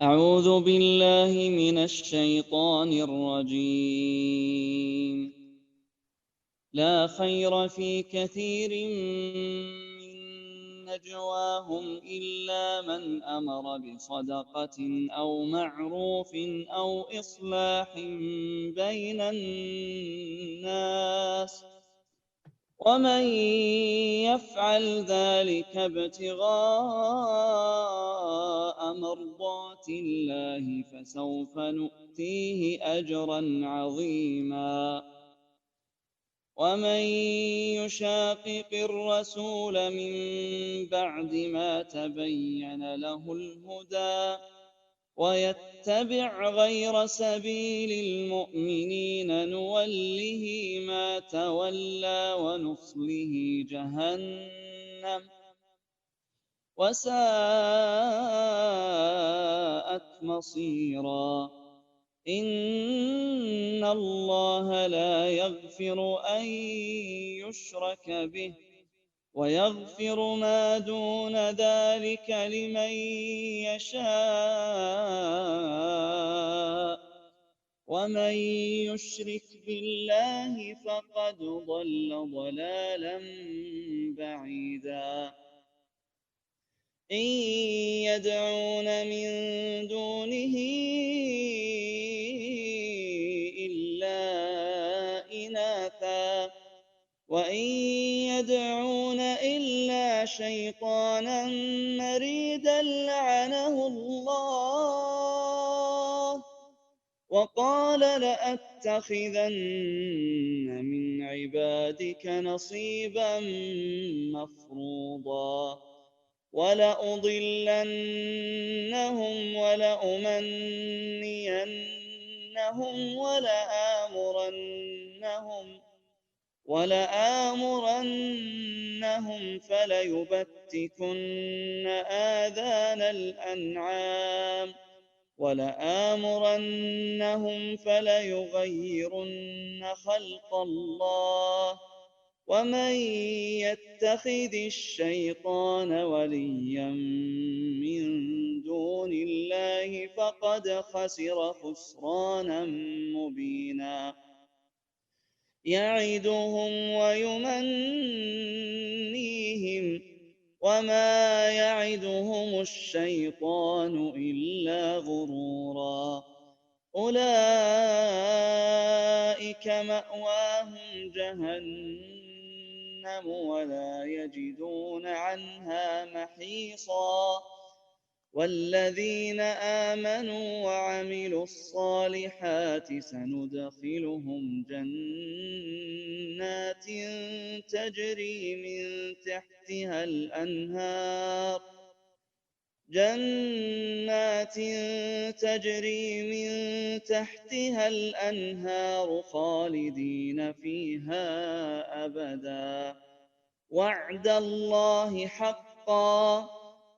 أعوذ بالله من الشيطان الرجيم. لا خير في كثير من نجواهم إلا من أمر بصدقة أو معروف أو إصلاح بين الناس، ومن يفعل ذلك ابتغاء مرضات الله فسوف نؤتيه أجرا عظيما. ومن يشاقق الرسول من بعد ما تبين له الهدى ويتبع غير سبيل المؤمنين نوله ما تولى ونصله جهنم وساءت مصيرا. إن الله لا يغفر أن يشرك به ويغفر ما دون ذلك لمن يشاء، ومن يشرك بالله فقد ضل ضلالا بعيدا. إن يدعون من دونه إلا إناثا وإن يدعون إلا شيطانا مريدا لعنه الله وقال لأتخذن من عبادك نصيبا مفروضا ولأضلنهم ولأمنينهم ولآمرنهم فليبتكن آذان الأنعام ولآمرنهم فليغيرن خلق الله. ومن يتخذ الشيطان وليا من دون الله فقد خسر خسرانا مبينا. يعدهم ويمنيهم وما يعدهم الشيطان إلا غرورا. أولئك مأواهم جهنم ولا يجدون عنها محيصا. والذين آمنوا وعملوا الصالحات سندخلهم جنات تجري من تحتها الأنهار خالدين فيها أبدا. وعد الله حقا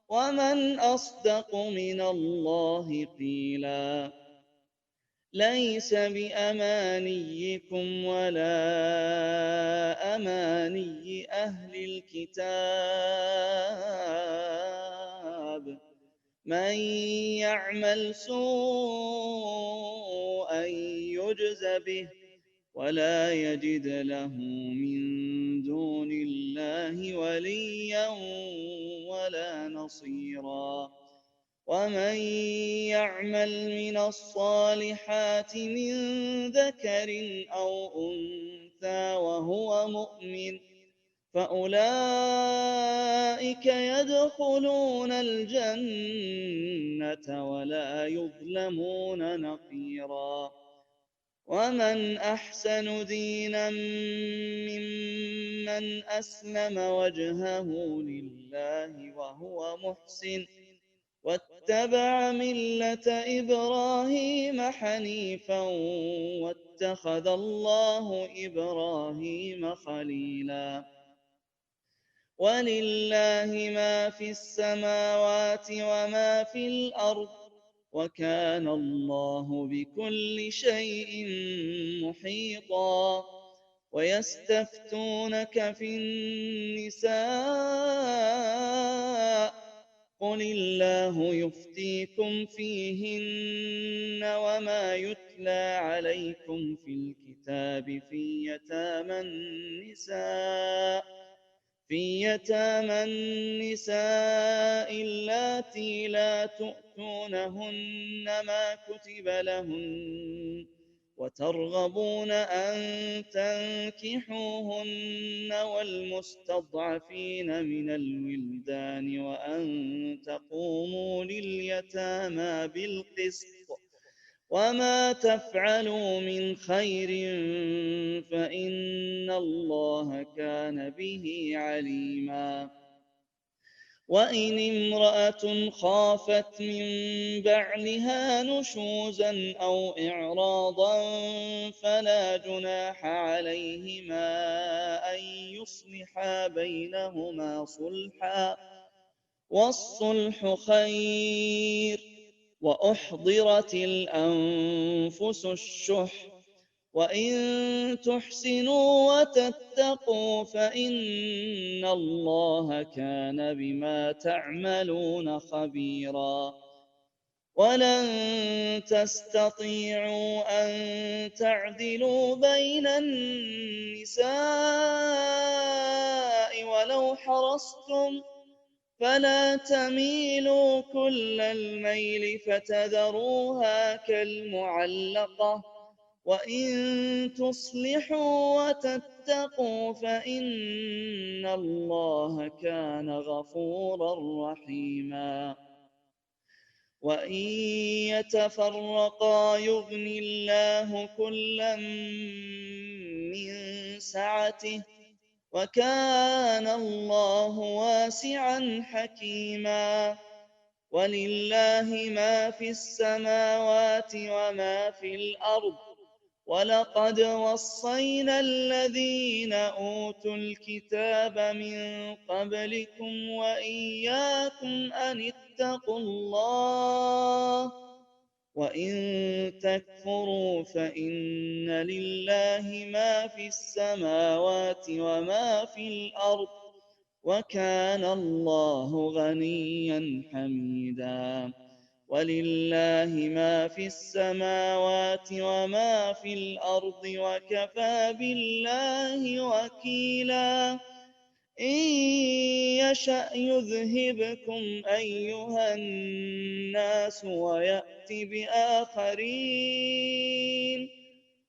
ومن أصدق من الله قيلا. ليس بأمانيكم ولا أماني أهل الكتاب، من يعمل سوءا يجز به ولا يجد له من دون الله وليا ولا نصيرا. ومن يعمل من الصالحات من ذكر أو أنثى وهو مؤمن فأولئك يدخلون الجنة ولا يظلمون نقيرا. ومن أحسن دينا ممن أسلم وجهه لله وهو محسن واتبع ملة إبراهيم حنيفا واتخذ الله إبراهيم خليلا. ولله ما في السماوات وما في الأرض وكان الله بكل شيء محيطا. ويستفتونك في النساء قل الله يفتيكم فيهن وما يتلى عليكم في الكتاب في يتامى النساء اللاتي لا تؤتونهن ما كتب لهن وترغبون أن تنكحوهن والمستضعفين من الولدان وأن تقوموا لليتامى بالقسط وما تفعلوا من خير فإن الله كان به عليما وإن امرأة خافت من بعلها نشوزا أو إعراضا فلا جناح عليهما أن يصلحا بينهما صلحا والصلح خير وأحضرت الأنفس الشح وإن تحسنوا وتتقوا فإن الله كان بما تعملون خبيرا ولن تستطيعوا أن تعدلوا بين النساء ولو حرصتم فلا تميلوا كل الميل فتذروها كالمعلقة وإن تصلحوا وتتقوا فإن الله كان غفورا رحيما وإن يتفرقا يغن الله كلا من سعته وكان الله واسعا حكيما ولله ما في السماوات وما في الأرض ولقد وصينا الذين أوتوا الكتاب من قبلكم وإياكم أن اتقوا الله وإن تكفروا فإن لله ما في السماوات وما في الأرض وكان الله غنيا حميدا ولله ما في السماوات وما في الأرض وكفى بالله وكيلا إن يشأ يذهبكم أيها الناس ويأت بآخرين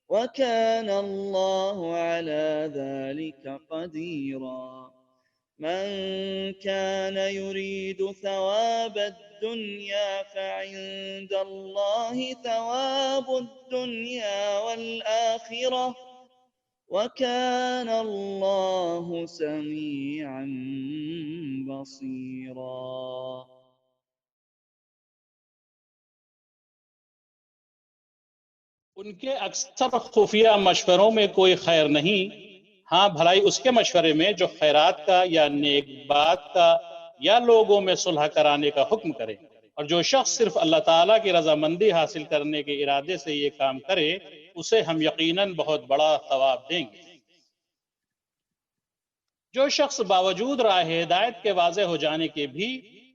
وكان الله على ذلك قديرا من كان يريد ثواب الدنيا فعند الله ثواب الدنيا والآخرة وكان الله سميعا بصيرا उनके अक्सर खुफिया मशवरों में कोई खैर नहीं। हाँ, भलाई उसके मशवरे में जो खैरात का या नेक बात का या लोगों में सुलह कराने का हुक्म करे, और जो शख्स सिर्फ अल्लाह ताला की रजामंदी हासिल करने के इरादे से ये काम करे उसे हम यकीनन बहुत बड़ा सवाब देंगे। जो शख्स बावजूद राह हिदायत के वाज़े हो जाने के भी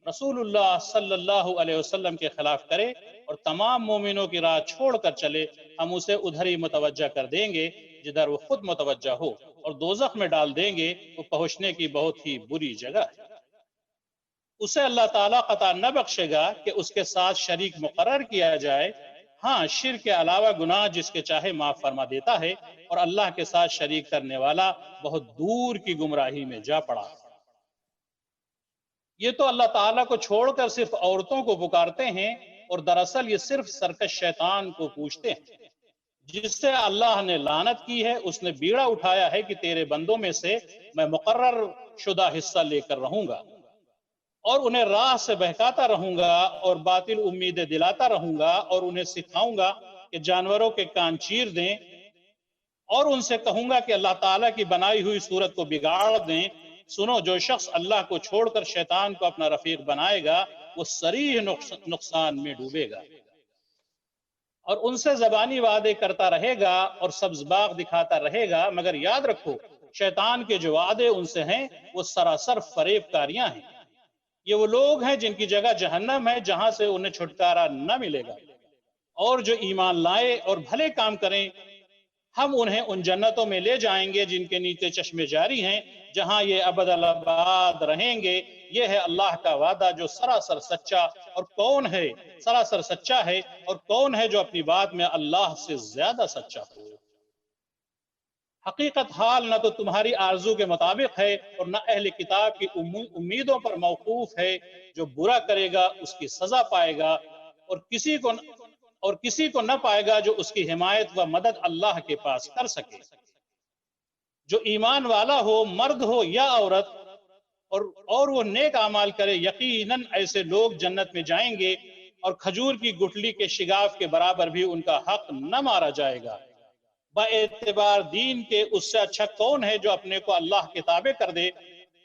रसूलुल्लाह सल्लल्लाहु अलैहि वसल्लम के खिलाफ करे और तमाम मोमिनों की राह छोड़कर चले, हम उसे उधर ही मुतवज्जा कर देंगे जिधर वो खुद मुतवज्जा हो, और दोज़ख में डाल देंगे वो पहुंचने की बहुत ही बुरी जगह है। उसे अल्लाह ताला कता न बख्शेगा कि उसके साथ शरीक मुकर्रर किया जाए। हाँ, शिर्क के अलावा गुनाह जिसके चाहे माफ फरमा देता है, और अल्लाह के साथ शरीक करने वाला बहुत दूर की गुमराही में जा पड़ा है। ये तो अल्लाह ताला को छोड़कर सिर्फ औरतों को पुकारते हैं, और दरअसल ये सिर्फ सरकश शैतान को पूछते हैं जिससे अल्लाह ने लानत की है। उसने बीड़ा उठाया है कि तेरे बंदों में से मैं मुकर्रर शुदा हिस्सा लेकर रहूंगा और उन्हें राह से बहकाता रहूंगा और बातिल उम्मीदें दिलाता रहूंगा, और उन्हें सिखाऊंगा कि जानवरों के कान चीर दें, और उनसे कहूंगा कि अल्लाह ताला की बनाई हुई सूरत को बिगाड़ दें। सुनो, जो शख्स अल्लाह को छोड़कर शैतान को अपना रफीक बनाएगा वो सरीह नुकसान में डूबेगा। और उनसे ज़बानी वादे करता रहेगा और सब्ज़ बाग दिखाता रहेगा, मगर याद रखो शैतान के जो वादे उनसे हैं वो सरासर फरेबकारियां हैं। یہ وہ لوگ ہیں جن کی جگہ جہنم ہے، جہاں سے انہیں چھٹکارا نہ ملے گا۔ اور جو ایمان لائے اور بھلے کام کریں، ہم انہیں ان جنتوں میں لے جائیں گے جن کے نیچے چشمے جاری ہیں، جہاں یہ ابد الآباد رہیں گے۔ یہ ہے اللہ کا وعدہ جو سراسر سچا، اور کون ہے سراسر سچا ہے، اور کون ہے جو اپنی بات میں اللہ سے زیادہ سچا ہو۔ حقیقت حال نہ تو تمہاری آرزو کے مطابق ہے اور نہ اہل کتاب کی امیدوں پر موقوف ہے۔ جو برا کرے گا اس کی سزا پائے گا، اور کسی کو نہ پائے گا جو اس کی حمایت و مدد اللہ کے پاس کر سکے۔ جو ایمان والا ہو، مرد ہو یا عورت، اور وہ نیک اعمال کرے، یقیناً ایسے لوگ جنت میں جائیں گے، اور کھجور کی گٹھلی کے شگاف کے برابر بھی ان کا حق نہ مارا جائے گا۔ با اعتبار دین کے اس سے اچھا کون ہے جو اپنے کو اللہ کے تابع کر دے،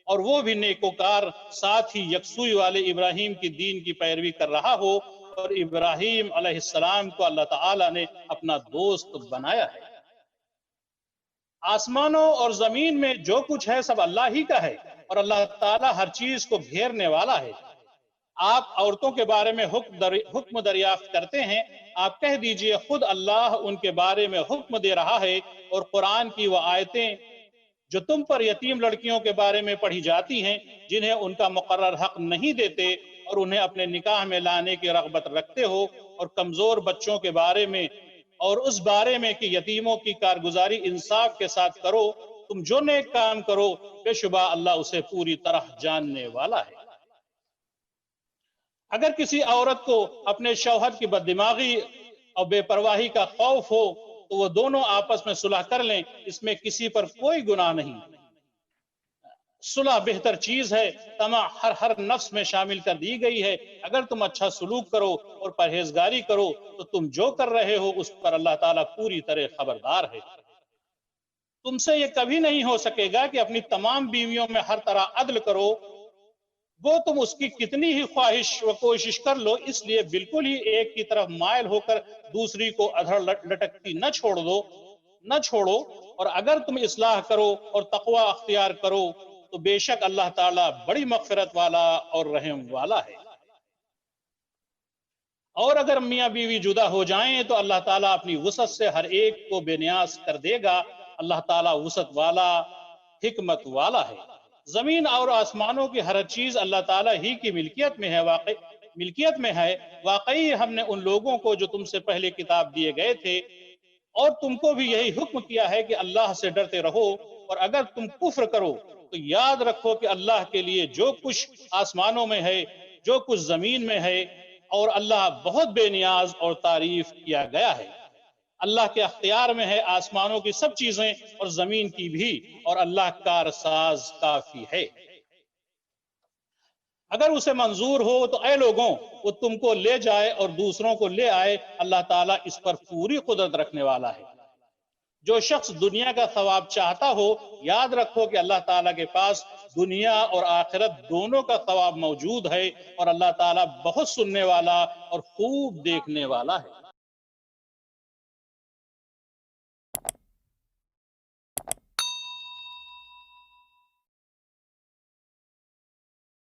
اور وہ بھی نیکوکار، ساتھ ہی یکسوئی والے ابراہیم کی دین کی پیروی کر رہا ہو، اور ابراہیم علیہ السلام کو اللہ تعالی نے اپنا دوست بنایا ہے۔ آسمانوں اور زمین میں جو کچھ ہے سب اللہ ہی کا ہے، اور اللہ تعالی ہر چیز کو گھیرنے والا ہے۔ آپ عورتوں کے بارے میں حکم دریافت کرتے ہیں، آپ کہہ دیجئے خود اللہ ان کے بارے میں حکم دے رہا ہے، اور قرآن کی وہ آیتیں جو تم پر یتیم لڑکیوں کے بارے میں پڑھی جاتی ہیں، جنہیں ان کا مقرر حق نہیں دیتے، اور انہیں اپنے نکاح میں لانے کی رغبت رکھتے ہو، اور کمزور بچوں کے بارے میں، اور اس بارے میں کہ یتیموں کی کارگزاری انصاف کے ساتھ کرو۔ تم جو نیک کام کرو، بے شبہ اللہ اسے پوری طرح جاننے والا ہے۔ اگر کسی عورت کو اپنے شوہر کی بددماغی اور بے پرواہی کا خوف ہو تو وہ دونوں آپس میں صلح کر لیں، اس میں کسی پر کوئی گناہ نہیں۔ صلح بہتر چیز ہے، طمع ہر نفس میں شامل کر دی گئی ہے۔ اگر تم اچھا سلوک کرو اور پرہیزگاری کرو تو تم جو کر رہے ہو اس پر اللہ تعالیٰ پوری طرح خبردار ہے۔ تم سے یہ کبھی نہیں ہو سکے گا کہ اپنی تمام بیویوں میں ہر طرح عدل کرو، وہ تم اس کی کتنی ہی خواہش و کوشش کر لو، اس لیے بالکل ہی ایک کی طرف مائل ہو کر دوسری کو ادھر لٹکتی نہ چھوڑو، اور اگر تم اصلاح کرو اور تقوی اختیار کرو تو بے شک اللہ تعالیٰ بڑی مغفرت والا اور رحم والا ہے۔ اور اگر میاں بیوی جدا ہو جائیں تو اللہ تعالیٰ اپنی وسعت سے ہر ایک کو بے نیاز کر دے گا۔ اللہ تعالیٰ وسعت والا، حکمت والا ہے۔ زمین اور آسمانوں کی ہر چیز اللہ تعالیٰ ہی کی ملکیت میں ہے۔ واقعی ہم نے ان لوگوں کو جو تم سے پہلے کتاب دیے گئے تھے اور تم کو بھی یہی حکم کیا ہے کہ اللہ سے ڈرتے رہو، اور اگر تم کفر کرو تو یاد رکھو کہ اللہ کے لیے جو کچھ آسمانوں میں ہے، جو کچھ زمین میں ہے، اور اللہ بہت بے نیاز اور تعریف کیا گیا ہے۔ اللہ کے اختیار میں ہے آسمانوں کی سب چیزیں اور زمین کی بھی، اور اللہ کارساز کافی ہے۔ اگر اسے منظور ہو تو اے لوگوں وہ تم کو لے جائے اور دوسروں کو لے آئے، اللہ تعالیٰ اس پر پوری قدرت رکھنے والا ہے۔ جو شخص دنیا کا ثواب چاہتا ہو، یاد رکھو کہ اللہ تعالیٰ کے پاس دنیا اور آخرت دونوں کا ثواب موجود ہے، اور اللہ تعالیٰ بہت سننے والا اور خوب دیکھنے والا ہے۔